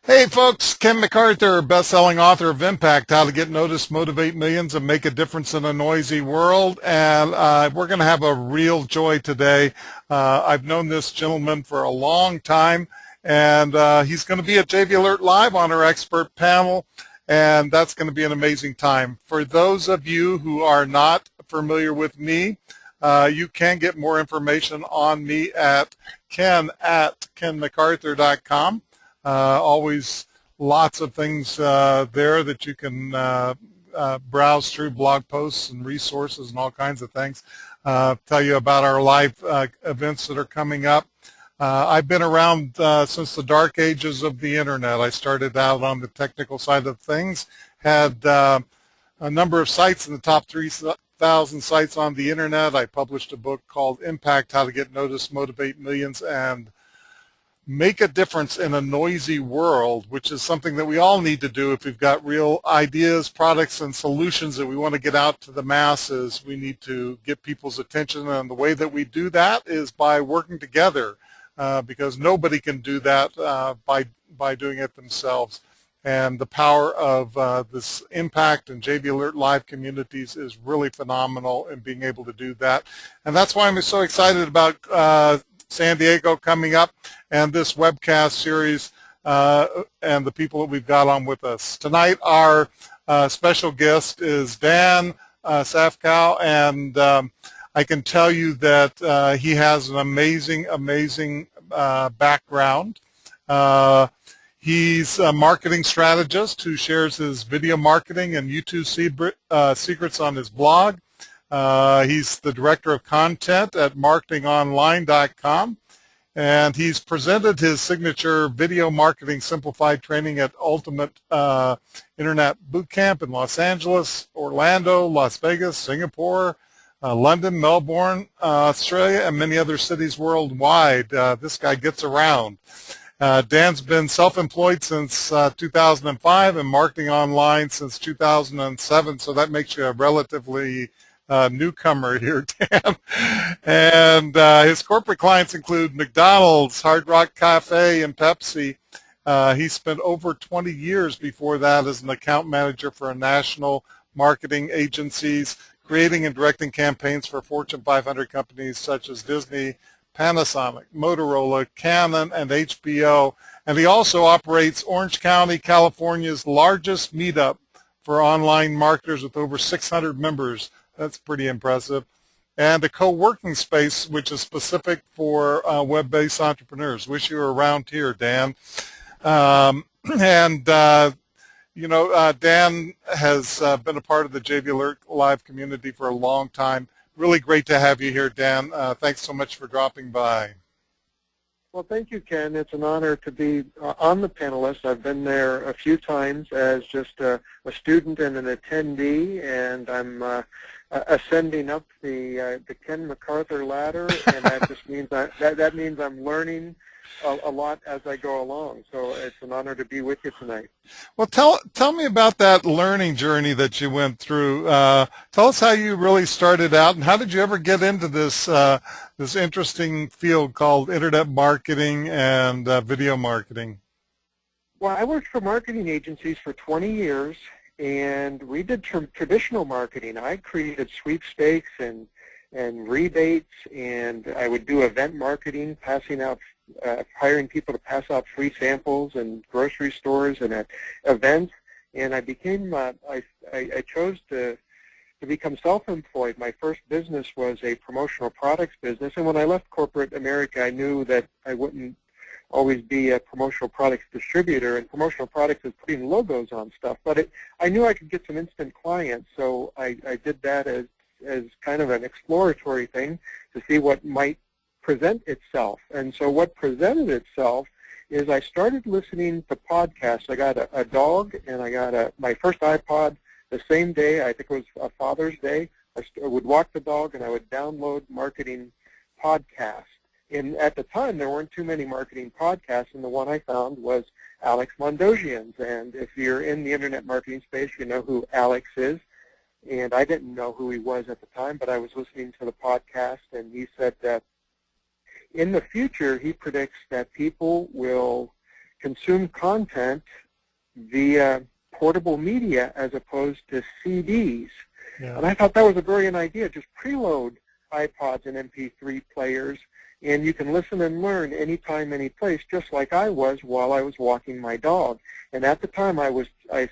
Hey folks, Ken McArthur, best-selling author of Impact, How to Get Noticed, Motivate Millions, and Make a Difference in a Noisy World. And we're going to have a real joy today. I've known this gentleman for a long time, and he's going to be at JV Alert Live on our expert panel, and that's going to be an amazing time. For those of you who are not familiar with me, you can get more information on me at ken@kenmacarthur.com. Always lots of things there that you can browse through, blog posts and resources and all kinds of things. Tell you about our live events that are coming up. I've been around since the dark ages of the internet. I started out on the technical side of things, had a number of sites in the top 3,000 sites on the internet. I published a book called Impact, How to Get Noticed, Motivate Millions, and Make a Difference in a Noisy World, which is something that we all need to do if we've got real ideas, products, and solutions that we want to get out to the masses. We need to get people's attention, and the way that we do that is by working together, because nobody can do that by doing it themselves. And the power of this Impact and JV Alert Live communities is really phenomenal in being able to do that. And that's why I'm so excited about San Diego coming up and this webcast series and the people that we've got on with us. Tonight our special guest is Dan Safkow, and I can tell you that he has an amazing background. He's a marketing strategist who shares his video marketing and YouTube secrets on his blog. He's the director of content at marketingonline.com, and he's presented his signature video marketing simplified training at Ultimate Internet Bootcamp in Los Angeles, Orlando, Las Vegas, Singapore, London, Melbourne, Australia, and many other cities worldwide. This guy gets around. Dan's been self-employed since 2005 and marketing online since 2007, so that makes you a relatively newcomer here, Dan. And his corporate clients include McDonald's, Hard Rock Cafe, and Pepsi. He spent over 20 years before that as an account manager for national marketing agencies, creating and directing campaigns for Fortune 500 companies such as Disney, Panasonic, Motorola, Canon, and HBO. And he also operates Orange County, California's largest meetup for online marketers with over 600 members. That's pretty impressive. And a co-working space, which is specific for web-based entrepreneurs. Wish you were around here, Dan. Dan has been a part of the JV Alert Live community for a long time. Really great to have you here, Dan. Thanks so much for dropping by. Well, thank you, Ken. It's an honor to be on the panelist. I've been there a few times as just a student and an attendee, and I'm ascending up the Ken McArthur ladder, and that just means that means I'm learning a lot as I go along. So it's an honor to be with you tonight. Well, tell me about that learning journey that you went through. Tell us how you really started out, and how did you ever get into this this interesting field called internet marketing and video marketing? Well, I worked for marketing agencies for 20 years, and we did traditional marketing. I created sweepstakes and rebates, and I would do event marketing, passing out, hiring people to pass out free samples in grocery stores and at events. And I became, I chose to become self-employed. My first business was a promotional products business, and when I left corporate America, I knew that I wouldn't always be a promotional products distributor, and promotional products is putting logos on stuff. But I knew I could get some instant clients, so I did that as kind of an exploratory thing to see what might present itself. And so what presented itself is I started listening to podcasts. I got a dog, and I got my first iPod the same day. I think it was a Father's Day. I would walk the dog, and I would download marketing podcasts. And at the time, there weren't too many marketing podcasts, and the one I found was Alex Mondosian's. And if you're in the internet marketing space, you know who Alex is. And I didn't know who he was at the time, but I was listening to the podcast, and he said that in the future, he predicts that people will consume content via portable media as opposed to CDs. Yeah. And I thought that was a brilliant idea. Just preload iPods and MP3 players, and you can listen and learn anytime, any place, just like I was while I was walking my dog. And at the time, I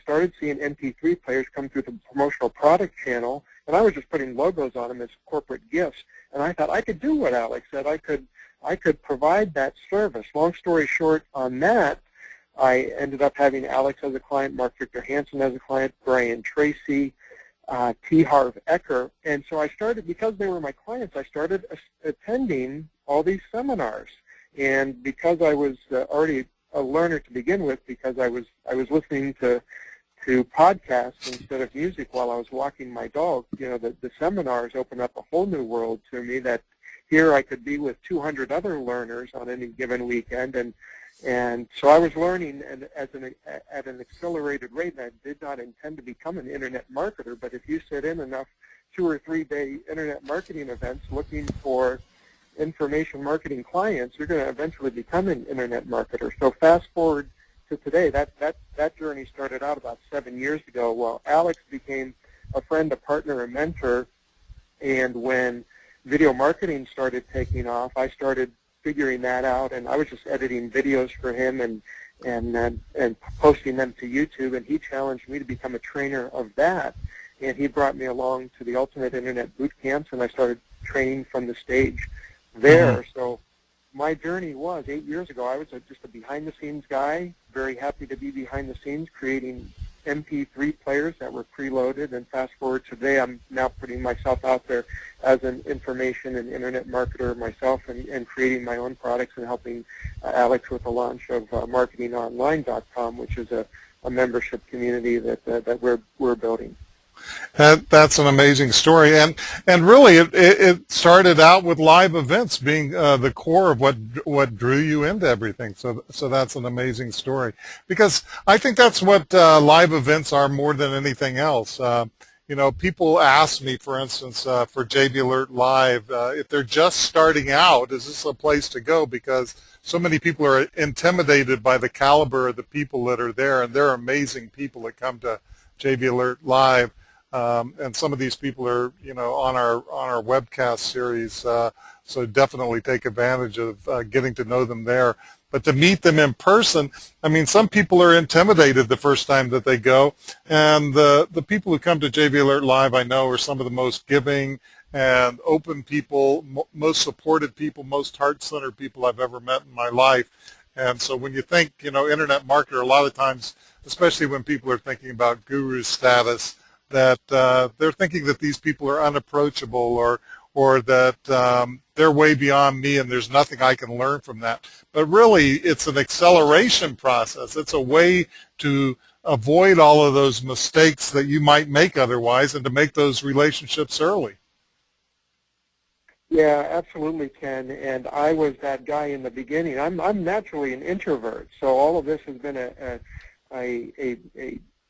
started seeing MP3 players come through the promotional product channel, and I was just putting logos on them as corporate gifts. And I thought I could do what Alex said. I could provide that service. Long story short, on that, I ended up having Alex as a client, Mark Victor Hansen as a client, Brian Tracy, T. Harv Ecker. And so I started, because they were my clients, I started attending all these seminars. And because I was already a learner to begin with, because I was listening to podcasts instead of music while I was walking my dog, you know, the seminars opened up a whole new world to me, that here I could be with 200 other learners on any given weekend. And so I was learning at an accelerated rate, and I did not intend to become an internet marketer, but if you sit in enough 2 or 3 day internet marketing events looking for information marketing clients, you're going to eventually become an internet marketer. So fast forward to today, that journey started out about 7 years ago. Well, Alex became a friend, a partner, a mentor, and when video marketing started taking off, I started figuring that out, and I was just editing videos for him and posting them to YouTube, and he challenged me to become a trainer of that, and he brought me along to the Ultimate Internet Boot Camps, and I started training from the stage there. So my journey was 8 years ago. I was just a behind-the-scenes guy, very happy to be behind the scenes creating MP3 players that were preloaded, and fast forward today, I'm now putting myself out there as an information and internet marketer myself, and creating my own products and helping Alex with the launch of marketingonline.com, which is a membership community that we're building. That's an amazing story, and really it started out with live events being the core of what drew you into everything. So that's an amazing story, because I think that's what live events are more than anything else. You know, people ask me, for instance, for JB Alert Live, if they're just starting out, is this a place to go? Because so many people are intimidated by the caliber of the people that are there, and they're amazing people that come to JB Alert Live. And some of these people are, you know, on our webcast series, so definitely take advantage of getting to know them there. But to meet them in person, I mean, some people are intimidated the first time that they go, and the people who come to JB Alert Live, I know, are some of the most giving and open people, most supported people, most heart-centered people I've ever met in my life. And so when you think, you know, internet marketer, a lot of times, especially when people are thinking about guru status, that they're thinking that these people are unapproachable, or that they're way beyond me and there's nothing I can learn from that. But really, it's an acceleration process. It's a way to avoid all of those mistakes that you might make otherwise, and to make those relationships early. Yeah, absolutely, Ken. And I was that guy in the beginning. I'm naturally an introvert, so all of this has been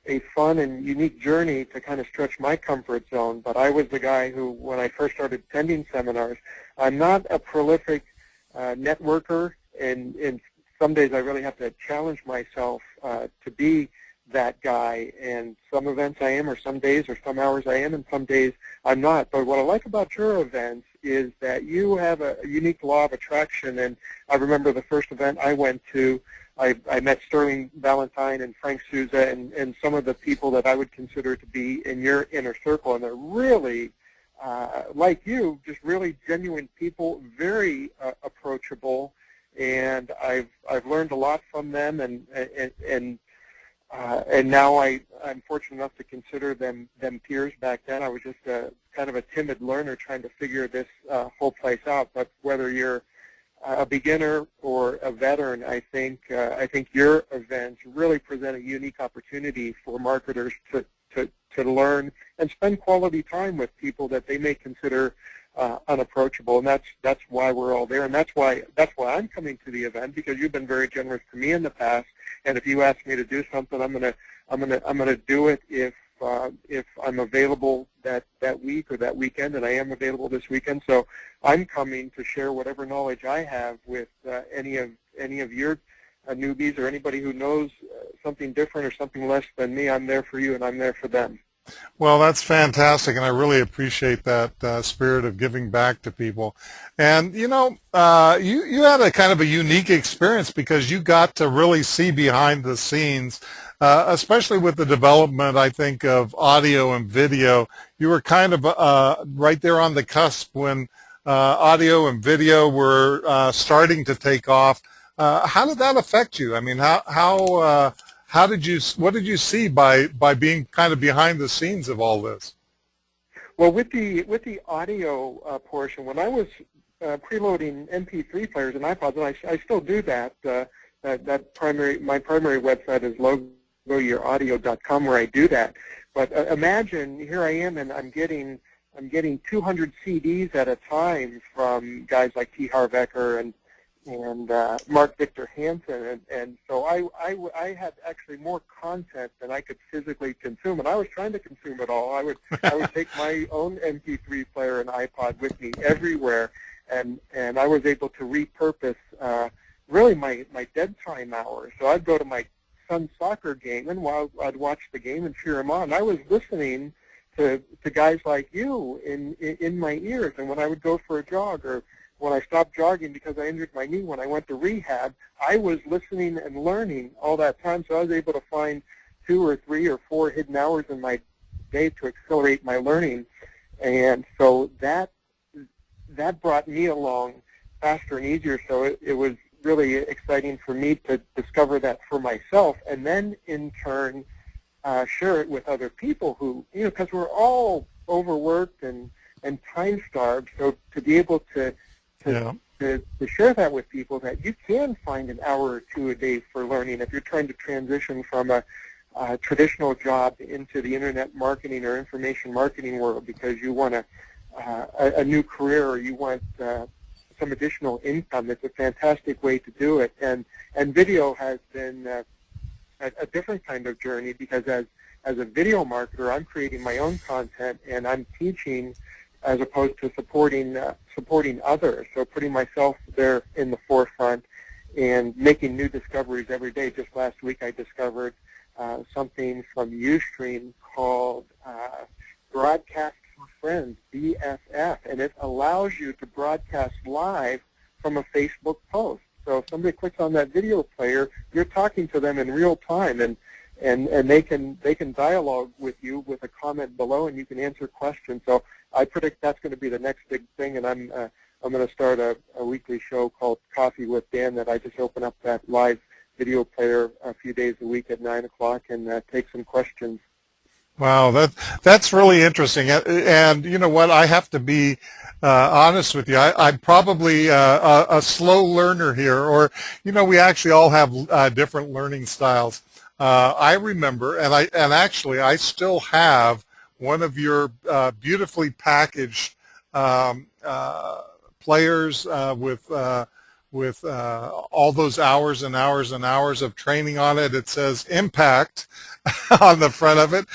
a fun and unique journey to kind of stretch my comfort zone. But I was the guy who, when I first started attending seminars, I'm not a prolific networker, and some days I really have to challenge myself to be that guy. And some events I am, or some days or some hours I am, and some days I'm not. But what I like about your events is that you have a unique law of attraction. And I remember the first event I went to, I met Sterling Valentine and Frank Souza and some of the people that I would consider to be in your inner circle, and they're really, like you, just really genuine people, very approachable, and I've learned a lot from them, and now I'm fortunate enough to consider them peers. Back then I was just kind of a timid learner trying to figure this whole place out. But whether you're a beginner or a veteran, I think your events really present a unique opportunity for marketers to learn and spend quality time with people that they may consider unapproachable, and that's why we're all there, and that's why I'm coming to the event, because you've been very generous to me in the past. And if you ask me to do something, I'm gonna do it if I'm available that week or that weekend, and I am available this weekend. So I'm coming to share whatever knowledge I have with any of your newbies or anybody who knows something different or something less than me, I'm there for you and I'm there for them. Well, that's fantastic, and I really appreciate that spirit of giving back to people. And you had a kind of a unique experience because you got to really see behind the scenes, especially with the development, I think, of audio and video. You were kind of right there on the cusp when audio and video were starting to take off. How did that affect you? I mean, what did you see by being kind of behind the scenes of all this? Well, with the audio portion, when I was preloading MP3 players and iPods, and I still do that. My primary website is logoyouraudio.com, where I do that. But imagine here I am, and I'm getting 200 CDs at a time from guys like T. Harv Eker and Mark Victor Hansen, and so I had actually more content than I could physically consume, and I was trying to consume it all. I would take my own MP3 player and iPod with me everywhere, and I was able to repurpose really my dead time hours. So I'd go to my son's soccer game, and while I'd watch the game and cheer him on, I was listening to guys like you in my ears, and when I would go for a jog or when I stopped jogging because I injured my knee when I went to rehab, I was listening and learning all that time, so I was able to find 2 or 3 or 4 hidden hours in my day to accelerate my learning. And so that brought me along faster and easier, so it was really exciting for me to discover that for myself, and then in turn share it with other people who, because we're all overworked and time-starved, so to be able to share that with people, that you can find an hour or 2 a day for learning if you're trying to transition from a traditional job into the internet marketing or information marketing world because you want a new career or you want some additional income. It's a fantastic way to do it. And video has been a different kind of journey because as a video marketer, I'm creating my own content and I'm teaching as opposed to supporting others. So putting myself there in the forefront and making new discoveries every day. Just last week I discovered something from Ustream called Broadcast for Friends, BFF, and it allows you to broadcast live from a Facebook post. So if somebody clicks on that video player, you're talking to them in real time, and they can dialogue with you with a comment below, and you can answer questions. So I predict that's going to be the next big thing, and I'm going to start a weekly show called Coffee with Dan that I just open up that live video player a few days a week at 9 o'clock and take some questions. Wow, that's really interesting. And you know what? I have to be honest with you. I'm probably a slow learner here, or we actually all have different learning styles. I remember, and actually I still have one of your beautifully packaged players with all those hours and hours and hours of training on it. It says Impact on the front of it,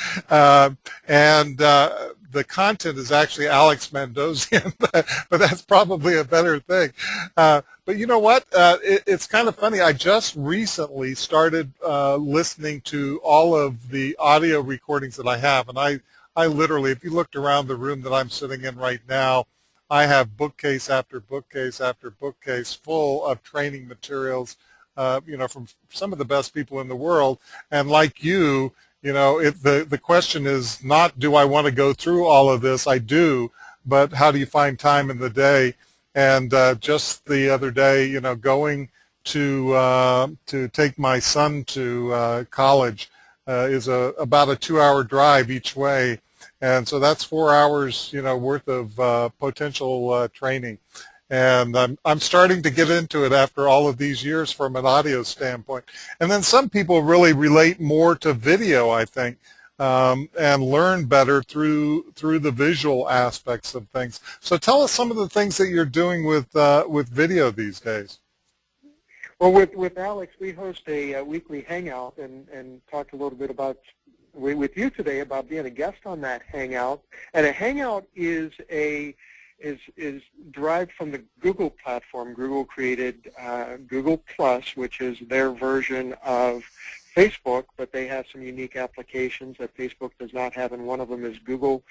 and the content is actually Alex Mendosian, but that's probably a better thing. But you know what? It's kind of funny. I just recently started listening to all of the audio recordings that I have, and I literally, if you looked around the room that I'm sitting in right now, I have bookcase after bookcase after bookcase full of training materials, from some of the best people in the world. And like you, the question is not, do I want to go through all of this? I do, but how do you find time in the day? And just the other day, going to take my son to college is about a 2-hour drive each way. And so that's 4 hours, worth of potential training. And I'm starting to get into it after all of these years from an audio standpoint. And then some people really relate more to video, I think, and learn better through the visual aspects of things. So tell us some of the things that you're doing with video these days. Well, with Alex, we host a weekly hangout and talked a little bit about with you today about being a guest on that hangout. And a hangout is is derived from the Google platform. Google created Google Plus, which is their version of Facebook, but they have some unique applications that Facebook does not have, and one of them is Google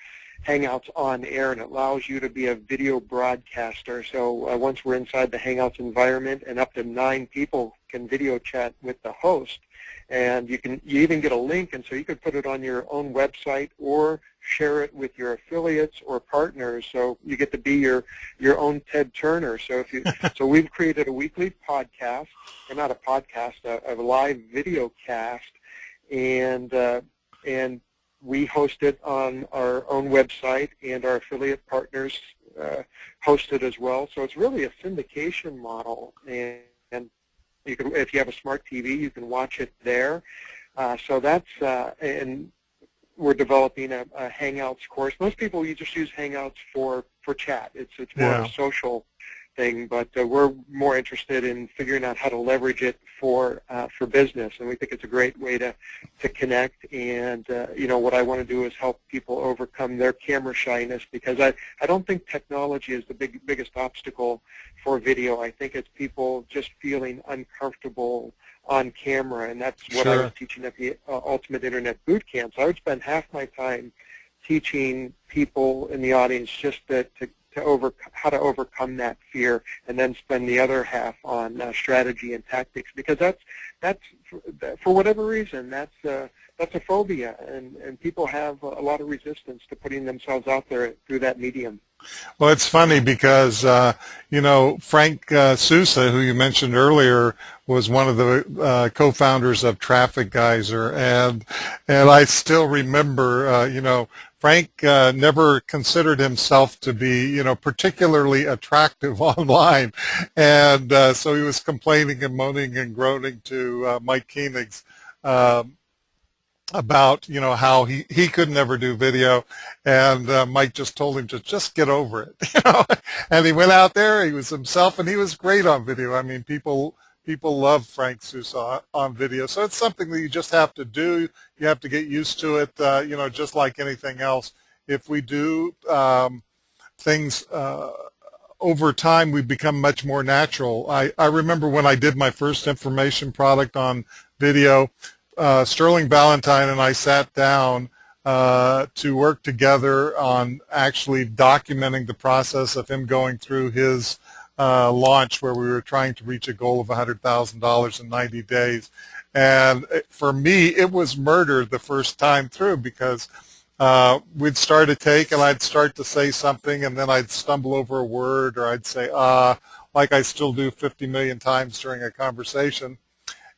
Hangouts on Air, and it allows you to be a video broadcaster. So once we're inside the Hangouts environment, and up to 9 people can video chat with the host, and you even get a link, and so you could put it on your own website or share it with your affiliates or partners. So you get to be your own Ted Turner. So so we've created a weekly podcast, or not a podcast, a live video cast, and we host it on our own website, and our affiliate partners host it as well. So it's really a syndication model, and you can, if you have a smart TV, you can watch it there. So that's and we're developing a Hangouts course. Most people, you just use Hangouts for chat. It's more of a social thing, but we're more interested in figuring out how to leverage it for business, and we think it's a great way to connect. And what I want to do is help people overcome their camera shyness, because I don't think technology is the biggest obstacle for video. I think it's people just feeling uncomfortable on camera, and that's what I was teaching at the Ultimate Internet Boot Camp. So I would spend half my time teaching people in the audience just how to overcome that fear, and then spend the other half on strategy and tactics, because that's for whatever reason that's a phobia, and people have a lot of resistance to putting themselves out there through that medium. Well, it's funny because, Frank Sousa, who you mentioned earlier, was one of the co-founders of Traffic Geyser, and I still remember, Frank never considered himself to be, particularly attractive online, and so he was complaining and moaning and groaning to Mike Koenig's about how he could never do video, and Mike just told him to just get over it, and he went out there, he was himself, and he was great on video. I mean, people love Frank Sousa on video, so it's something that you just have to do. You have to get used to it, just like anything else. If we do things over time, we become much more natural. I remember when I did my first information product on video, Sterling Valentine and I sat down to work together on actually documenting the process of him going through his launch, where we were trying to reach a goal of $100,000 in 90 days. And for me, it was murder the first time through, because we'd start a take and I'd start to say something, and then I'd stumble over a word, or I'd say, like I still do 50 million times during a conversation.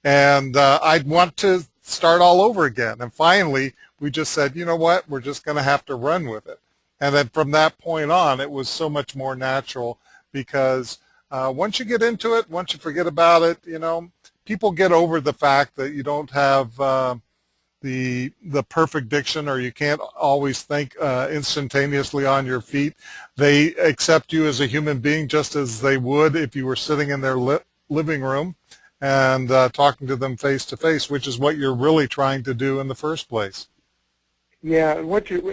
And I'd want to start all over again. And finally, we just said, you know what, we're just going to have to run with it. And then from that point on, it was so much more natural, because once you get into it, once you forget about it, people get over the fact that you don't have the perfect diction, or you can't always think instantaneously on your feet. They accept you as a human being just as they would if you were sitting in their living room and talking to them face to face, which is what you're really trying to do in the first place. Yeah,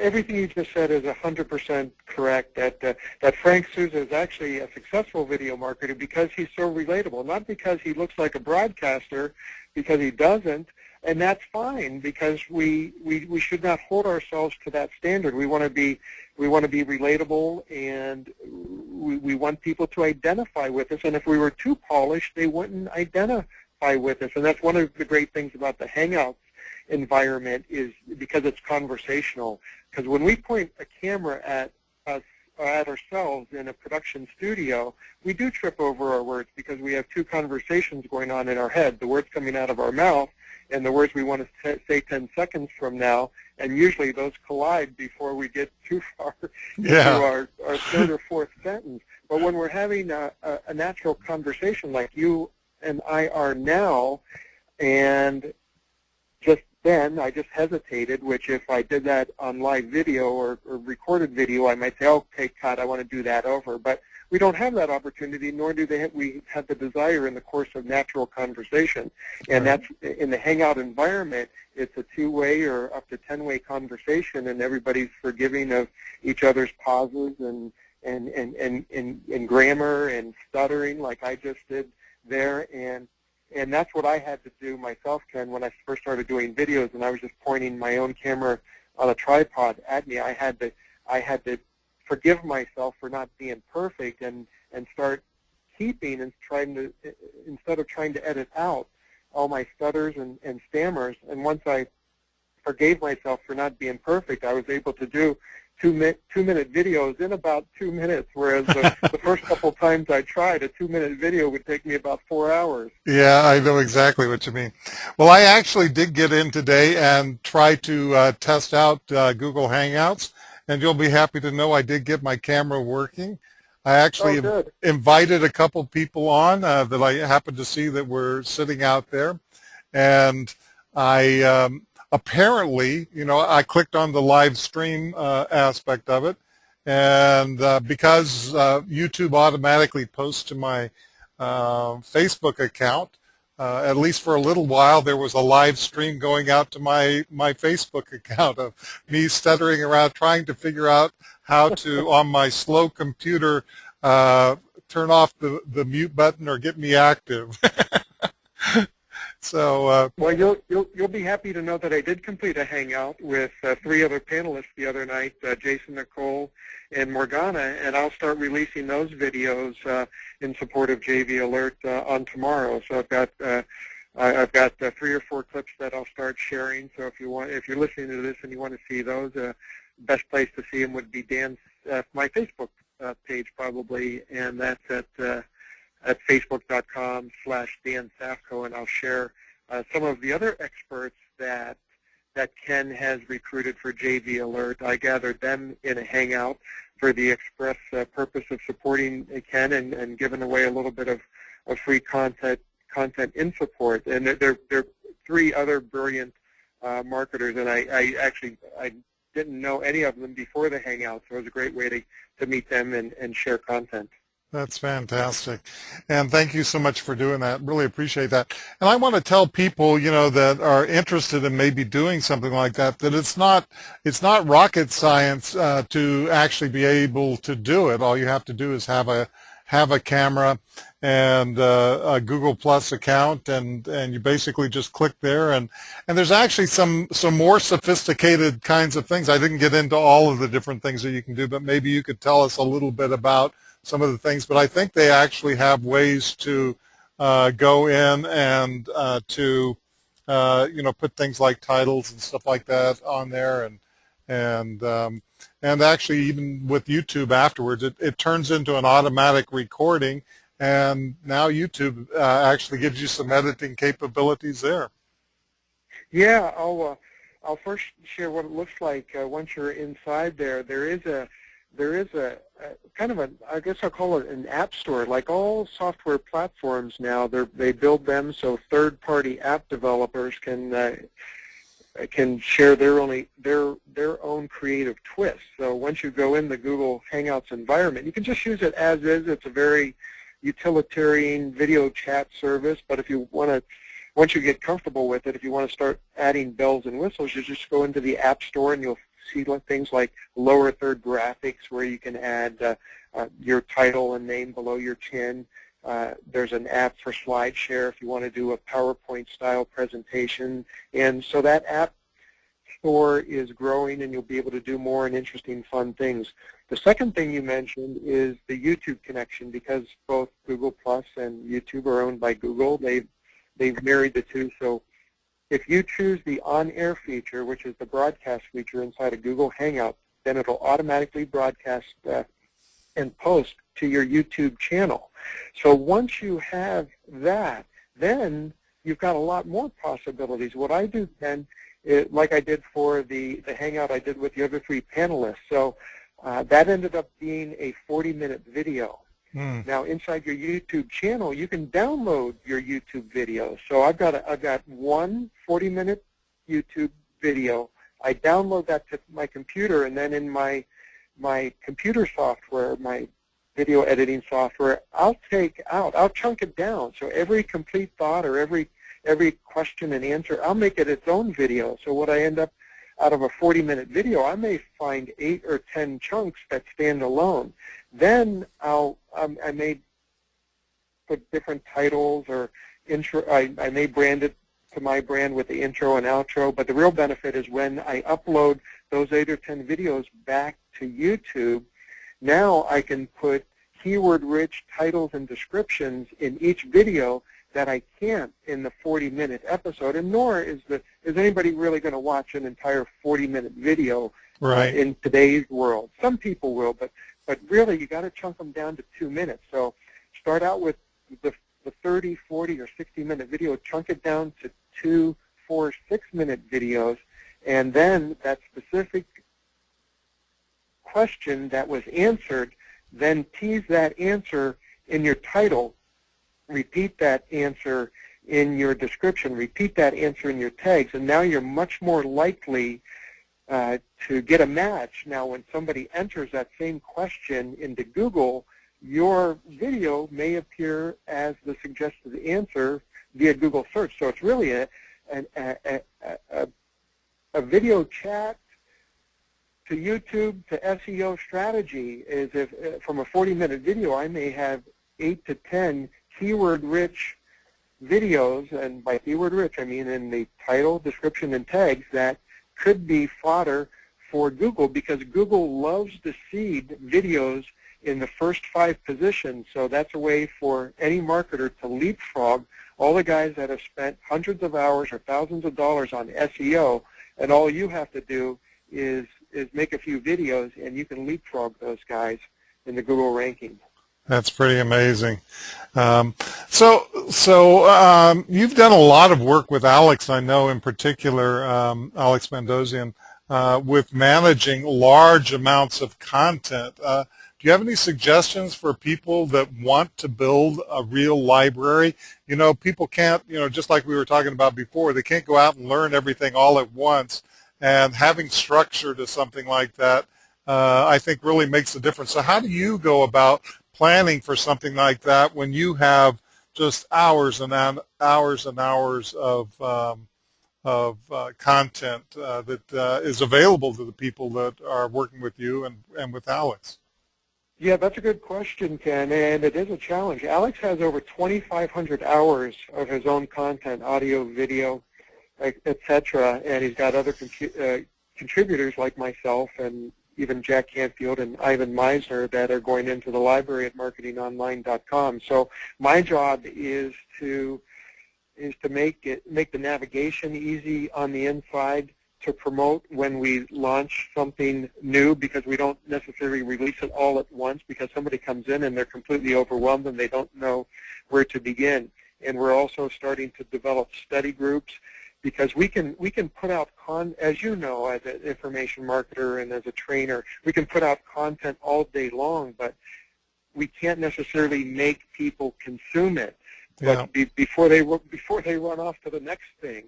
everything you just said is 100% correct. That Frank Sousa is actually a successful video marketer because he's so relatable, not because he looks like a broadcaster, because he doesn't, and that's fine, because we should not hold ourselves to that standard. We want to be relatable, and we want people to identify with us. And if we were too polished, they wouldn't identify with us. And that's one of the great things about the Hangouts environment, is because it's conversational. Because when we point a camera at us, at ourselves in a production studio, we do trip over our words, because we have two conversations going on in our head, the words coming out of our mouth and the words we want to say 10 seconds from now, and usually those collide before we get too far into our third or fourth sentence. But when we're having a natural conversation like you and I are now, and just then I just hesitated, which if I did that on live video or recorded video, I might say, okay, cut, I want to do that over. But we don't have that opportunity, nor do we have the desire in the course of natural conversation. And that's in the Hangout environment, it's a two-way or up to 10-way conversation, and everybody's forgiving of each other's pauses, and and grammar and stuttering like I just did there, and that's what I had to do myself, Ken, when I first started doing videos, and I was just pointing my own camera on a tripod at me. I had to forgive myself for not being perfect and start keeping and instead of trying to edit out all my stutters and stammers. And once I forgave myself for not being perfect, I was able to do two-minute videos in about 2 minutes, whereas the first couple times I tried, a 2-minute video would take me about 4 hours. Yeah, I know exactly what you mean. Well, I actually did get in today and try to test out Google Hangouts, and you'll be happy to know I did get my camera working. I actually invited a couple people on that I happened to see that were sitting out there, and I apparently, I clicked on the live stream aspect of it, and because YouTube automatically posts to my Facebook account, at least for a little while, there was a live stream going out to my Facebook account of me stuttering around trying to figure out how to, on my slow computer, turn off the mute button or get me active. So well, you'll be happy to know that I did complete a hangout with 3 other panelists the other night, Jason, Nicole, and Morgana, and I'll start releasing those videos in support of JV Alert on tomorrow. So I've got 3 or 4 clips that I'll start sharing. So if you're listening to this and you want to see those, best place to see them would be Dan's my Facebook page probably, and that's at facebook.com/Dan Safkow, and I'll share some of the other experts that Ken has recruited for JV Alert. I gathered them in a hangout for the express purpose of supporting Ken and giving away a little bit of free content in support. And they're 3 other brilliant marketers, and I didn't know any of them before the hangout, so it was a great way to meet them and share content. That's fantastic. And thank you so much for doing that. Really appreciate that. And I want to tell people, that are interested in maybe doing something like that it's not rocket science to actually be able to do it. All you have to do is have a camera and a Google Plus account, and you basically just click there, and there's actually some more sophisticated kinds of things. I didn't get into all of the different things that you can do, but maybe you could tell us a little bit about some of the things. But I think they actually have ways to go in and to put things like titles and stuff like that on there, and actually even with YouTube afterwards, it turns into an automatic recording, and now YouTube actually gives you some editing capabilities there. Yeah, I'll first share what it looks like once you're inside there. There is a kind of I guess I'll call it an app store. Like all software platforms now, they build them so third-party app developers can share their own creative twist. So once you go in the Google Hangouts environment, you can just use it as is. It's a very utilitarian video chat service, but if you want to, once you get comfortable with it, if you want to start adding bells and whistles, you just go into the App Store and you'll see things like lower third graphics where you can add your title and name below your chin. There's an app for SlideShare if you want to do a PowerPoint style presentation. And so that app store is growing, and you'll be able to do more and interesting fun things. The second thing you mentioned is the YouTube connection, because both Google Plus and YouTube are owned by Google. They've married the two. So if you choose the on-air feature, which is the broadcast feature inside of Google Hangouts, then it'll automatically broadcast and post to your YouTube channel. So once you have that, then you've got a lot more possibilities. What I do then, like I did for the Hangout I did with the other 3 panelists, so that ended up being a 40-minute video. Now inside your YouTube channel, you can download your YouTube video. So I've got one 40-minute YouTube video. I download that to my computer, and then in my computer software, my video editing software, I'll chunk it down. So every complete thought or every question and answer, I'll make it its own video. So what I end up out of a 40-minute video, I may find 8 or 10 chunks that stand alone. Then I may put different titles or intro. I may brand it to my brand with the intro and outro, but the real benefit is when I upload those 8 or 10 videos back to YouTube, now I can put keyword-rich titles and descriptions in each video that I can't in the 40-minute episode, and nor is anybody really going to watch an entire 40-minute video in today's world. Some people will, but really you got to chunk them down to 2 minutes. So start out with the 30, 40, or 60-minute video, chunk it down to 2, 4, 6-minute videos, and then that specific question that was answered, then tease that answer in your title, repeat that answer in your description, repeat that answer in your tags, and now you're much more likely to get a match. Now when somebody enters that same question into Google, your video may appear as the suggested answer via Google search. So it's really a video chat to YouTube to SEO strategy. Is if from a 40-minute video I may have 8 to 10 keyword-rich videos, and by keyword-rich I mean in the title, description, and tags that could be fodder for Google, because Google loves to seed videos in the first 5 positions. So that's a way for any marketer to leapfrog all the guys that have spent hundreds of hours or thousands of dollars on SEO, and all you have to do is make a few videos, and you can leapfrog those guys in the Google rankings. That's pretty amazing. So you've done a lot of work with Alex, I know in particular, Alex Mandossian, with managing large amounts of content. Do you have any suggestions for people that want to build a real library? You know, people can't, just like we were talking about before, they can't go out and learn everything all at once, and having structure to something like that, I think really makes a difference. So how do you go about planning for something like that when you have just hours and hours and hours of content that is available to the people that are working with you and with Alex? Yeah, that's a good question, Ken, and it is a challenge. Alex has over 2,500 hours of his own content, audio, video, etc., and he's got other contributors like myself and even Jack Canfield and Ivan Meisner that are going into the library at marketingonline.com. So my job is to make the navigation easy on the inside, to promote when we launch something new, because we don't necessarily release it all at once, because somebody comes in and they're completely overwhelmed and they don't know where to begin. And we're also starting to develop study groups, because we can put out as you know, as an information marketer and as a trainer, we can put out content all day long, but we can't necessarily make people consume it. Yeah. But before they run off to the next thing.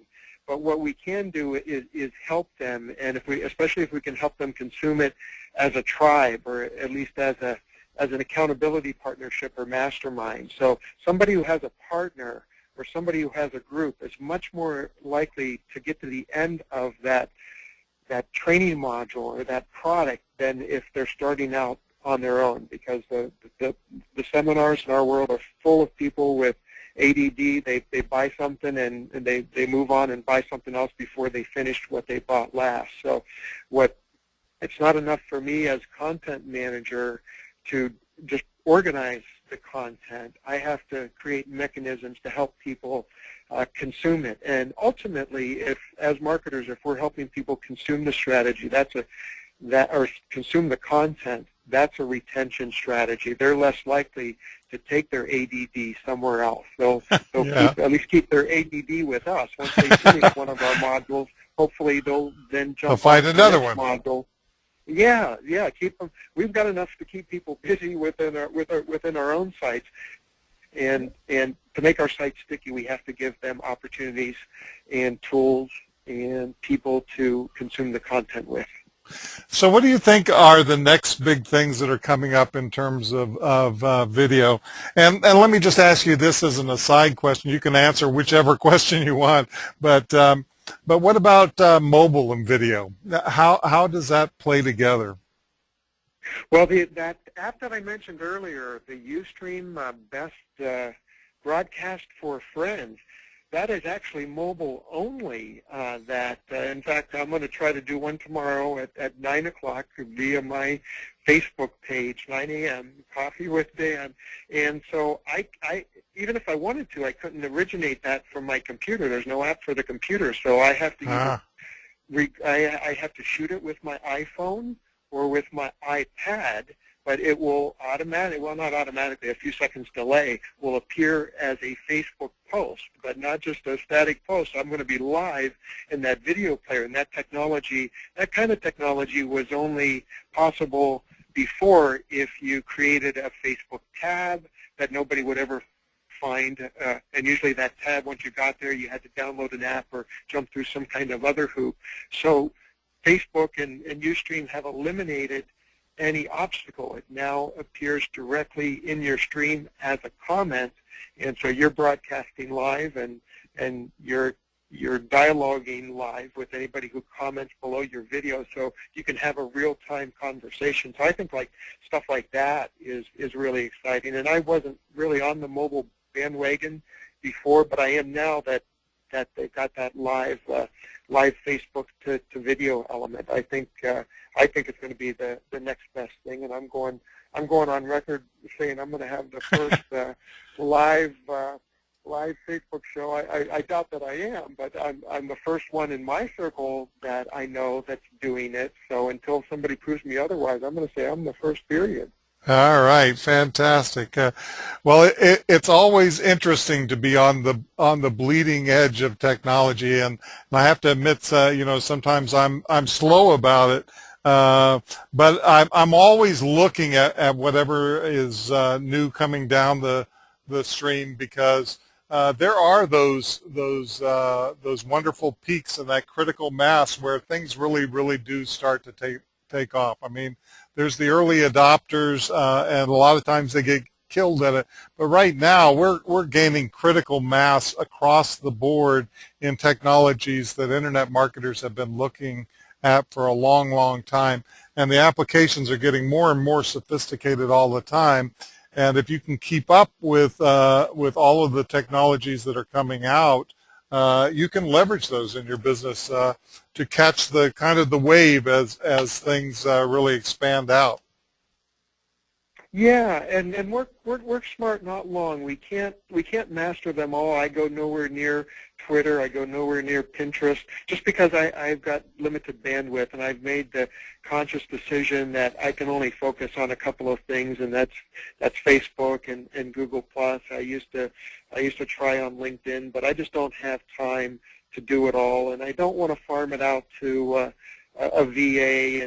But what we can do is help them, and especially if we can help them consume it as a tribe, or at least as an accountability partnership or mastermind. So somebody who has a partner or somebody who has a group is much more likely to get to the end of that training module or that product than if they're starting out on their own, because the seminars in our world are full of people with ADD. They buy something and they move on and buy something else before they finished what they bought last. So it's not enough for me as content manager to just organize the content. I have to create mechanisms to help people consume it. And ultimately, as marketers, if we're helping people consume the strategy, or consume the content, that's a retention strategy. They're less likely to take their ADD somewhere else. They'll yeah. At least keep their ADD with us. Once they finish one of our modules, hopefully they'll then jump find another one module. Yeah, keep them. We've got enough to keep people busy within our own sites, and to make our site sticky, we have to give them opportunities and tools and people to consume the content with. So what do you think are the next big things that are coming up in terms of video? And let me just ask you this as an aside question. You can answer whichever question you want, but what about mobile and video? How does that play together? Well, that app that I mentioned earlier, the Ustream Best Broadcast for Friends, that is actually mobile only. In fact, I'm going to try to do one tomorrow at 9 o'clock via my Facebook page, 9 a.m., Coffee with Dan. And so I even if I wanted to, I couldn't originate that from my computer. There's no app for the computer, so I have to I have to shoot it with my iPhone or with my iPad, but it will not automatically, a few seconds delay, will appear as a Facebook post, but not just a static post. I'm going to be live in that video player, and that kind of technology was only possible before if you created a Facebook tab that nobody would ever find, and usually that tab, once you got there, you had to download an app or jump through some kind of other hoop. So Facebook and Ustream have eliminated any obstacle. It now appears directly in your stream as a comment, and so you're broadcasting live and you're dialoguing live with anybody who comments below your video, so you can have a real-time conversation. So I think stuff like that is really exciting, and I wasn't really on the mobile bandwagon before, but I am now that they've got that live Facebook to video element. I think it's going to be the next best thing, and I'm going on record saying I'm going to have the first live Facebook show. I doubt that I am, but I'm the first one in my circle that I know that's doing it. So until somebody proves me otherwise, I'm going to say I'm the first, period. All right, fantastic. Well, it's always interesting to be on the bleeding edge of technology, and I have to admit, sometimes I'm slow about it, but I'm always looking at whatever is new coming down the stream, because there are those wonderful peaks in that critical mass where things really do start to take off. I mean, there's the early adopters, and a lot of times they get killed at it. But right now, we're gaining critical mass across the board in technologies that internet marketers have been looking at for a long time. And the applications are getting more and more sophisticated all the time. And if you can keep up with all of the technologies that are coming out, you can leverage those in your business to catch the kind of the wave as things really expand out. Yeah, and work smart, not long. We can't master them all. I go nowhere near Twitter. I go nowhere near Pinterest, just because I've got limited bandwidth, and I've made the conscious decision that I can only focus on a couple of things, and that's Facebook and Google+. I used to try on LinkedIn, but I just don't have time to do it all, and I don't want to farm it out to a VA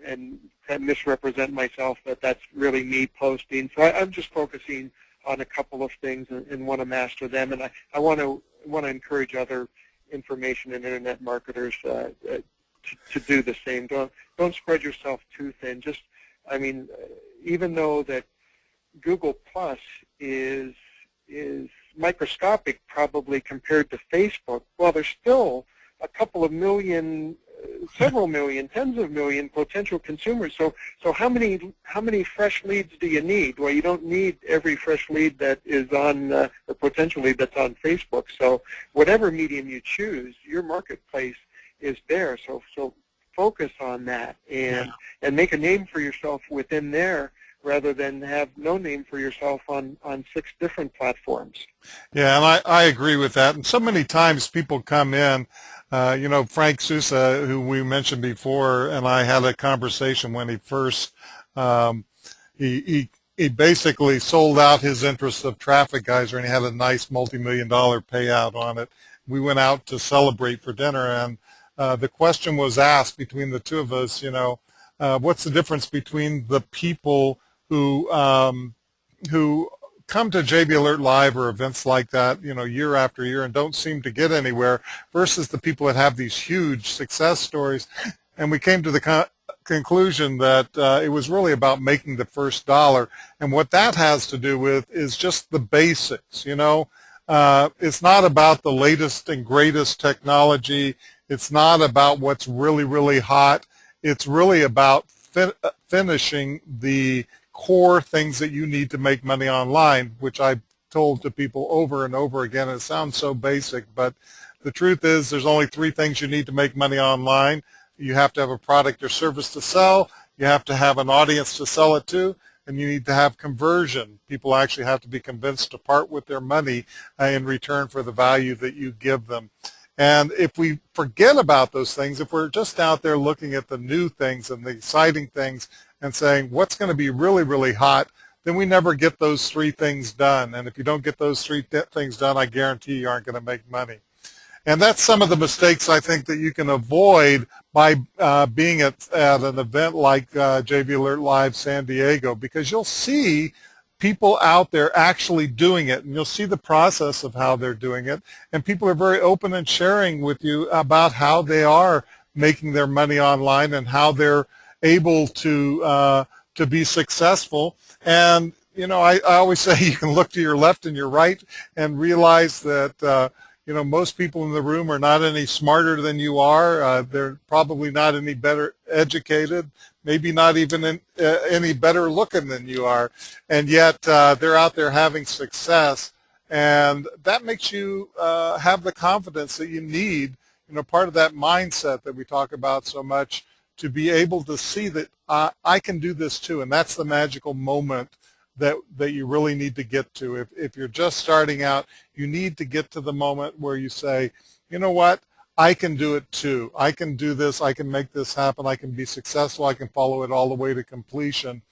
and misrepresent myself that that's really me posting. So I'm just focusing on a couple of things and want to master them, and I want to encourage other information and internet marketers to do the same. Don't spread yourself too thin. Just, I mean, even though that Google Plus is microscopic probably compared to Facebook, well, there's still a couple of million, several million, tens of million potential consumers. So how many fresh leads do you need? Well, you don't need every fresh lead that is on, or potential lead that's on Facebook. So whatever medium you choose, your marketplace is there. So focus on that and make a name for yourself within there, rather than have no name for yourself on 6 different platforms. Yeah, and I agree with that. And so many times people come in, Frank Sousa, who we mentioned before, and I had a conversation when he first, he basically sold out his interest of Traffic Geyser, and he had a nice multi-million-dollar payout on it. We went out to celebrate for dinner, and the question was asked between the two of us, what's the difference between the people who come to JB Alert Live or events like that, year after year and don't seem to get anywhere, versus the people that have these huge success stories. And we came to the conclusion that it was really about making the first dollar. And what that has to do with is just the basics, It's not about the latest and greatest technology. It's not about what's really hot. It's really about finishing the core things that you need to make money online, which I told to people over and over again. It sounds so basic, but the truth is there's only 3 things you need to make money online. You have to have a product or service to sell, you have to have an audience to sell it to, and you need to have conversion. People actually have to be convinced to part with their money in return for the value that you give them. And if we forget about those things, if we're just out there looking at the new things and the exciting things and saying what's going to be really, really hot, then we never get those 3 things done. And if you don't get those 3 things done, I guarantee you aren't going to make money. And that's some of the mistakes I think that you can avoid by being at an event like JV Alert Live San Diego, because you'll see people out there actually doing it, and you'll see the process of how they're doing it, and people are very open and sharing with you about how they are making their money online and how they're able to be successful. And you know, I always say you can look to your left and your right and realize that you know, most people in the room are not any smarter than you are. They're probably not any better educated, maybe not even any better looking than you are. And yet they're out there having success. And that makes you have the confidence that you need, you know, part of that mindset that we talk about so much, to be able to see that I can do this too. And that's the magical moment that you really need to get to. If you're just starting out, you need to get to the moment where you say, you know what, I can do it too. I can do this. I can make this happen. I can be successful. I can follow it all the way to completion.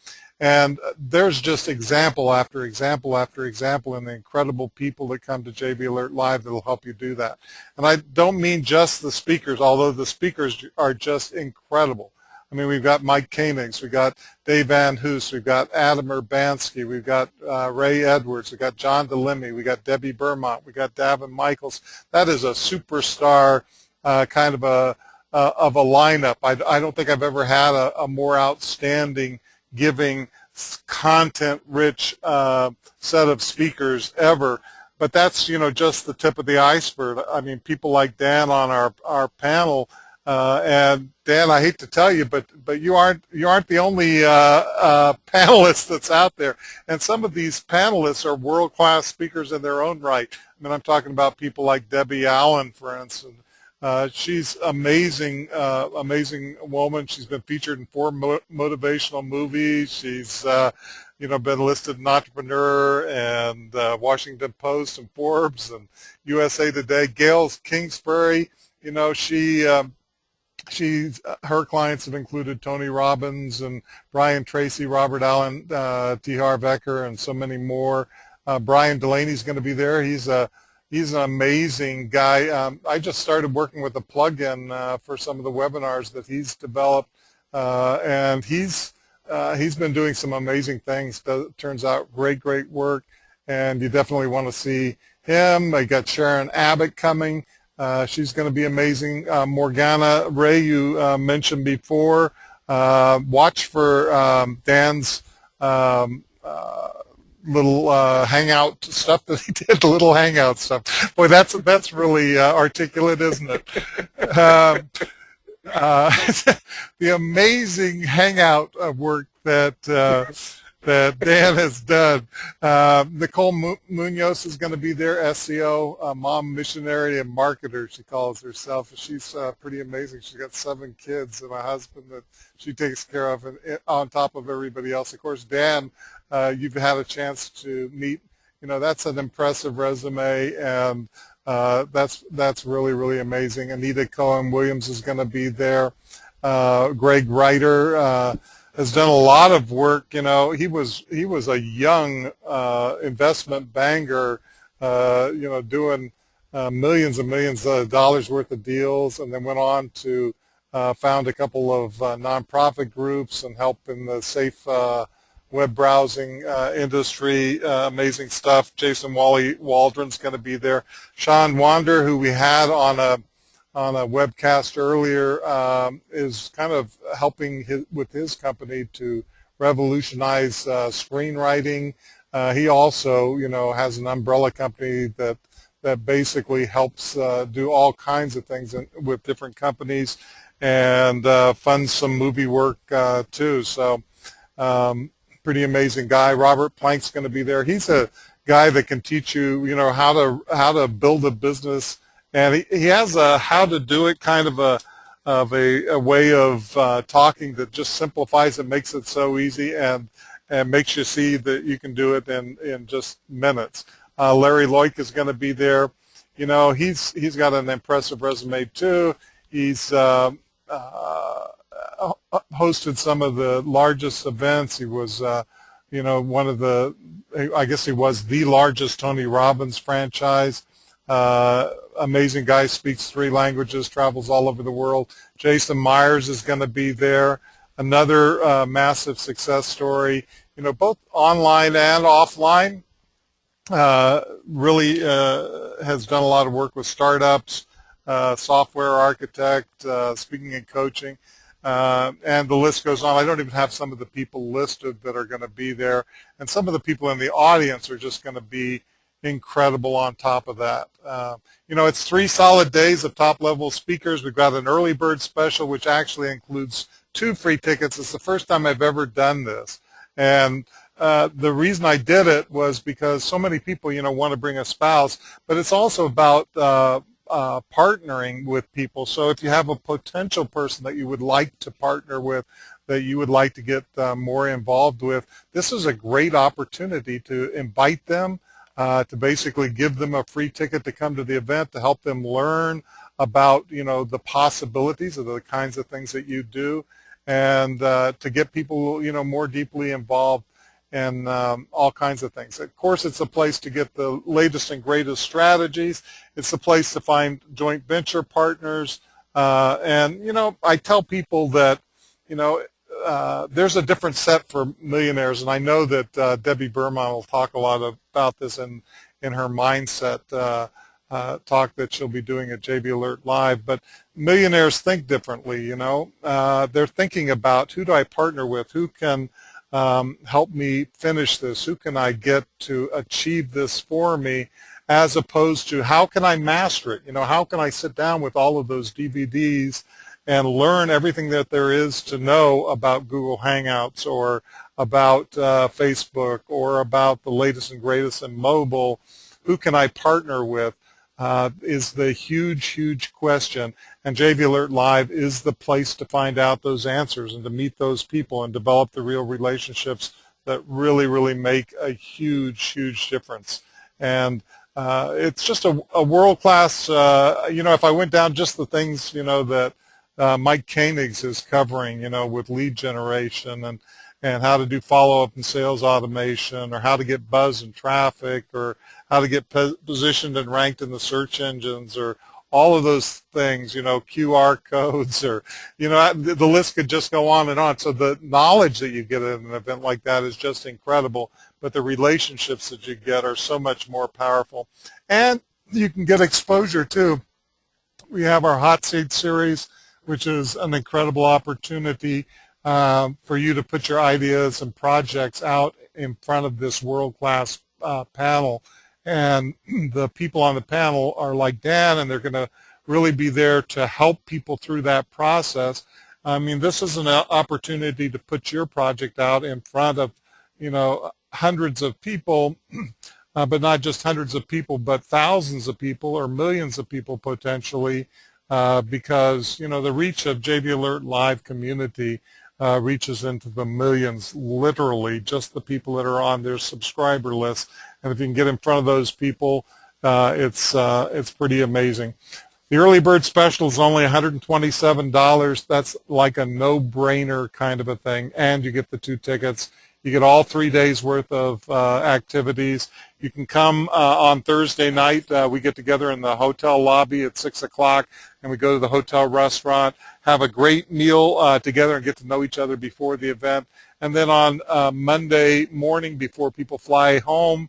And there's just example after example after example in the incredible people that come to JV Alert Live that will help you do that. And I don't mean just the speakers, although the speakers are just incredible. I mean, we've got Mike Koenigs, we've got Dave Van Hoos, we've got Adam Urbanski, we've got Ray Edwards, we've got John DeLemme, we've got Debbie Burmont, we've got Davin Michaels. That is a superstar kind of a lineup. I don't think I've ever had a more outstanding, giving, content-rich set of speakers ever. But that's, you know, just the tip of the iceberg. I mean, people like Dan on our panel. And Dan, I hate to tell you, but you aren't the only panelist that's out there. And some of these panelists are world-class speakers in their own right. I mean, I'm talking about people like Debbie Allen, for instance. She's amazing, amazing woman. She's been featured in 4 motivational movies. She's you know, been listed an entrepreneur and Washington Post and Forbes and USA Today. Gail Kingsbury, you know, her clients have included Tony Robbins and Brian Tracy, Robert Allen, T. Harv Eker, and so many more. Brian Delaney's going to be there. He's an amazing guy. I just started working with a plugin for some of the webinars that he's developed, and he's been doing some amazing things. Turns out great work, and you definitely want to see him. I got Sharon Abbott coming. She's going to be amazing. Morgana Ray, you mentioned before. Watch for Dan's little hangout stuff that he did, the little hangout stuff. Boy, that's really articulate, isn't it? The amazing hangout work that Dan has done. Nicole Munoz is going to be there, SEO, mom, missionary, and marketer, she calls herself. She's pretty amazing. She's got 7 kids and a husband that she takes care of, and on top of everybody else. Of course, Dan, you've had a chance to meet. You know, that's an impressive resume, and that's really amazing. Anita Cohen-Williams is going to be there. Greg Reiter has done a lot of work. You know, he was a young investment banker, you know, doing millions and millions of dollars worth of deals, and then went on to found a couple of nonprofit groups and help in the safe web browsing industry. Amazing stuff. Jason Waldron's going to be there. Sean Wander, who we had on a webcast earlier, is kind of helping with his company to revolutionize screenwriting. He also, you know, has an umbrella company that basically helps do all kinds of things with different companies. and funds some movie work too. So pretty amazing guy. Robert Plank's going to be there. He's a guy that can teach you, how to build a business, and he has a how to do it kind of a way of talking that just simplifies it, makes it so easy, and makes you see that you can do it in just minutes. Larry Loic is going to be there. He's got an impressive resume too. He's hosted some of the largest events. He was, one of the, I guess he was the largest Tony Robbins franchise. Amazing guy, speaks 3 languages, travels all over the world. Jason Myers is going to be there. Another massive success story, both online and offline. Really has done a lot of work with startups, software architect, speaking and coaching, and the list goes on. I don't even have some of the people listed that are going to be there, and some of the people in the audience are just going to be incredible on top of that. It's 3 solid days of top-level speakers. We've got an early bird special, which actually includes 2 free tickets. It's the first time I've ever done this, and the reason I did it was because so many people, want to bring a spouse, but it's also about partnering with people. So if you have a potential person that you would like to partner with, that you would like to get more involved with, this is a great opportunity to invite them, to basically give them a free ticket to come to the event, to help them learn about, the possibilities of the kinds of things that you do, and to get people, more deeply involved and all kinds of things. Of course, it's a place to get the latest and greatest strategies. It's a place to find joint venture partners. And, I tell people that, there's a different set for millionaires. And I know that Debbie Berman will talk a lot about this in her mindset talk that she'll be doing at JB Alert Live. But millionaires think differently, They're thinking about, who do I partner with? Who can help me finish this? Who can I get to achieve this for me? As opposed to, how can I master it? How can I sit down with all of those DVDs and learn everything that there is to know about Google Hangouts, or about Facebook, or about the latest and greatest in mobile? Who can I partner with? Is the huge question, and JV Alert Live is the place to find out those answers and to meet those people and develop the real relationships that really make a huge difference. And it's just a world-class, if I went down just the things, that Mike Koenigs is covering, with lead generation and how to do follow-up and sales automation, or how to get buzz and traffic, or how to get positioned and ranked in the search engines, or all of those things, QR codes, or, the list could just go on and on. So the knowledge that you get at an event like that is just incredible, but the relationships that you get are so much more powerful. And you can get exposure too. We have our Hot Seat series, which is an incredible opportunity for you to put your ideas and projects out in front of this world-class panel. And the people on the panel are like Dan, and they're going to really be there to help people through that process. I mean, this is an opportunity to put your project out in front of, hundreds of people, but not just hundreds of people, but thousands of people or millions of people potentially, because, the reach of JV Alert Live community reaches into the millions, literally, just the people that are on their subscriber list. And if you can get in front of those people, it's pretty amazing. The early bird special is only $127. That's like a no-brainer kind of a thing, and you get the 2 tickets. You get all 3 days worth of activities. You can come on Thursday night. We get together in the hotel lobby at 6 o'clock, and we go to the hotel restaurant, have a great meal together, and get to know each other before the event. And then on Monday morning, before people fly home,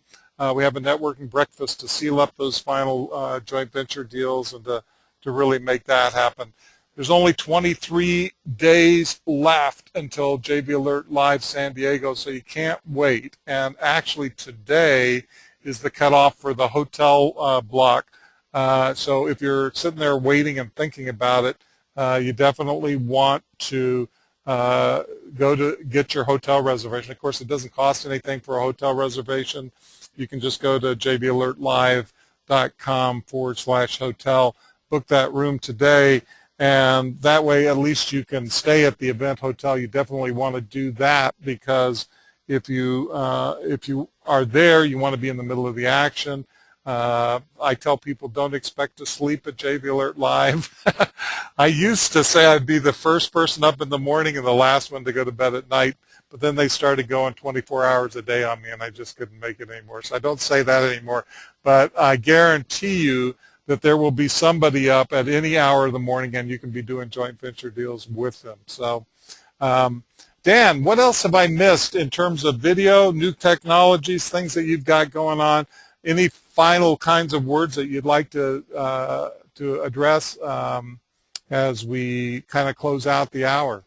we have a networking breakfast to seal up those final joint venture deals and to really make that happen. There's only 23 days left until JV Alert Live San Diego, so you can't wait. And actually today is the cutoff for the hotel block. So if you're sitting there waiting and thinking about it, you definitely want to go to get your hotel reservation. Of course, it doesn't cost anything for a hotel reservation. You can just go to jvalertlive.com/hotel, book that room today, and that way at least you can stay at the event hotel. You definitely want to do that because if you are there, you want to be in the middle of the action. I tell people don't expect to sleep at JV Alert Live. I used to say I'd be the first person up in the morning and the last one to go to bed at night, but then they started going 24 hours a day on me and I just couldn't make it anymore. So I don't say that anymore, but I guarantee you that there will be somebody up at any hour of the morning and you can be doing joint venture deals with them. So Dan, what else have I missed in terms of video, new technologies, things that you've got going on? Any final kinds of words that you'd like to address as we kind of close out the hour?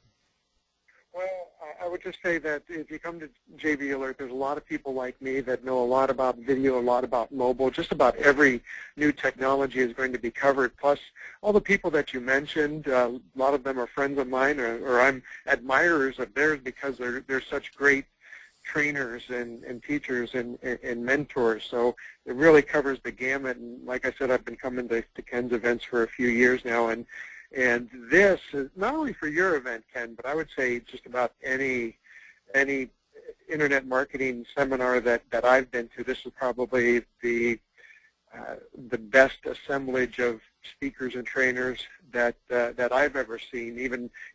Well, I would just say that if you come to JV Alert, there's a lot of people like me that know a lot about video, a lot about mobile. Just about every new technology is going to be covered. Plus, all the people that you mentioned, a lot of them are friends of mine, or I'm admirers of theirs because they're such great trainers and teachers and mentors. So it really covers the gamut. And like I said, I've been coming to Ken's events for a few years now, and this is not only for your event, Ken, but I would say just about any internet marketing seminar that I've been to. This is probably the best assemblage of speakers and trainers that I've ever seen.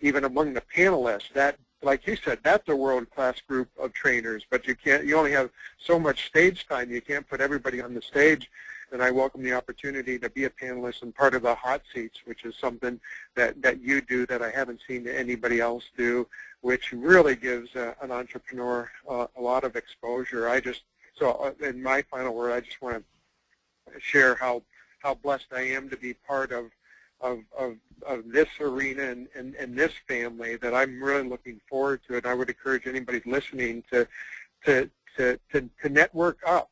Even among the panelists, that, like you said, that's a world-class group of trainers. But you only have so much stage time. You can't put everybody on the stage. And I welcome the opportunity to be a panelist and part of the hot seats, which is something that you do that I haven't seen anybody else do, which really gives an entrepreneur a lot of exposure. So in my final word, I just want to share how blessed I am to be part of this arena and this family, that I'm really looking forward to it. I would encourage anybody listening to network up.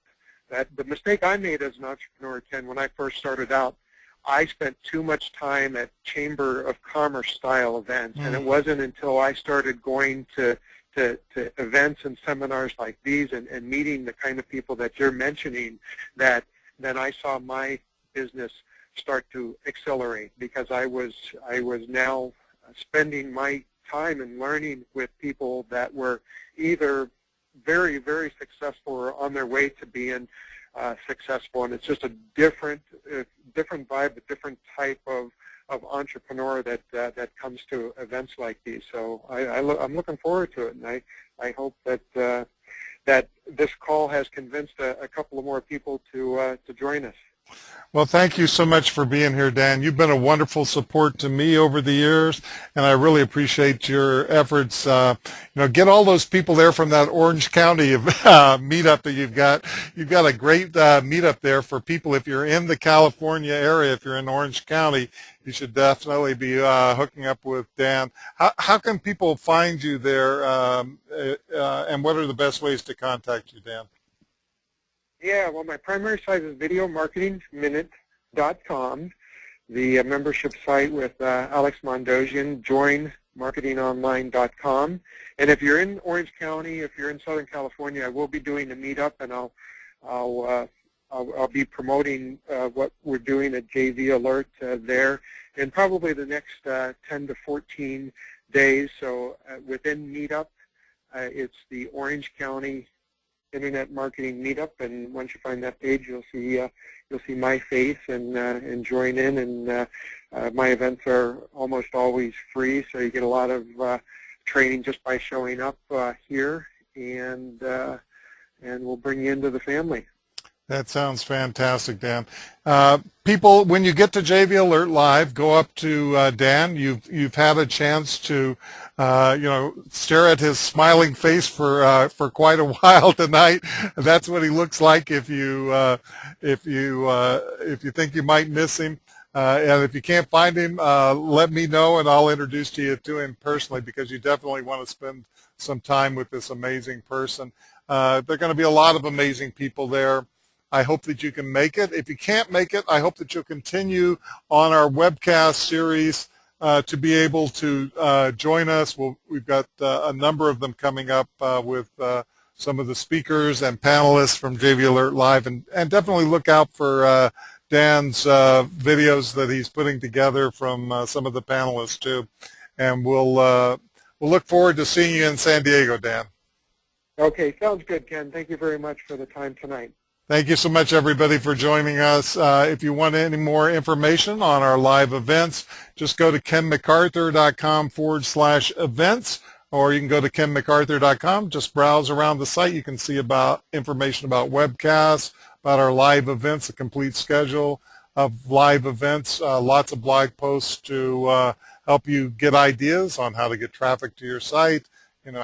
That the mistake I made as an entrepreneur, Ken, when I first started out, I spent too much time at Chamber of Commerce style events, and it wasn't until I started going to events and seminars like these and meeting the kind of people that you're mentioning that then I saw my business start to accelerate, because I was now spending my time and learning with people that were either very, very successful or on their way to being successful. And it's just a different vibe, a different type of entrepreneur that comes to events like these. So I'm looking forward to it, and I hope that this call has convinced a couple of more people to join us. Well, thank you so much for being here, Dan. You've been a wonderful support to me over the years, and I really appreciate your efforts. Get all those people there from that Orange County meetup that you've got. You've got a great meetup there for people. If you're in the California area, if you're in Orange County, you should definitely be hooking up with Dan. How can people find you there, and what are the best ways to contact you, Dan? Yeah, well, my primary site is videomarketingminute.com, the membership site with Alex Mondosian, joinmarketingonline.com. And if you're in Orange County, if you're in Southern California, I will be doing a meetup, and I'll be promoting what we're doing at JV Alert there in probably the next 10 to 14 days. So within meetup, it's the Orange County Internet Marketing Meetup, and once you find that page, you'll see my face and join in. And my events are almost always free, so you get a lot of training just by showing up here, and we'll bring you into the family. That sounds fantastic, Dan. People, when you get to JV Alert Live, go up to Dan. You've had a chance to, stare at his smiling face for quite a while tonight. That's what he looks like if you think you might miss him. And if you can't find him, let me know, and I'll introduce you to him personally, because you definitely want to spend some time with this amazing person. There are going to be a lot of amazing people there. I hope that you can make it. If you can't make it, I hope that you'll continue on our webcast series to be able to join us. We've got a number of them coming up with some of the speakers and panelists from JV Alert Live, and definitely look out for Dan's videos that he's putting together from some of the panelists too. And we'll look forward to seeing you in San Diego, Dan. Okay, sounds good, Ken. Thank you very much for the time tonight. Thank you so much, everybody, for joining us. If you want any more information on our live events, just go to kenmcarthur.com/events, or you can go to kenmcarthur.com. Just browse around the site. You can see about information about webcasts, about our live events, a complete schedule of live events, lots of blog posts to help you get ideas on how to get traffic to your site,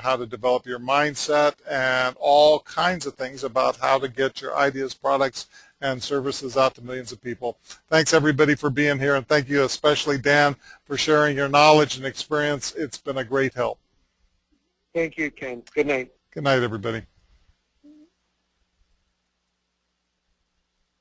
how to develop your mindset, and all kinds of things about how to get your ideas, products, and services out to millions of people. Thanks, everybody, for being here, and thank you especially, Dan, for sharing your knowledge and experience. It's been a great help. Thank you, Ken. Good night. Good night, everybody.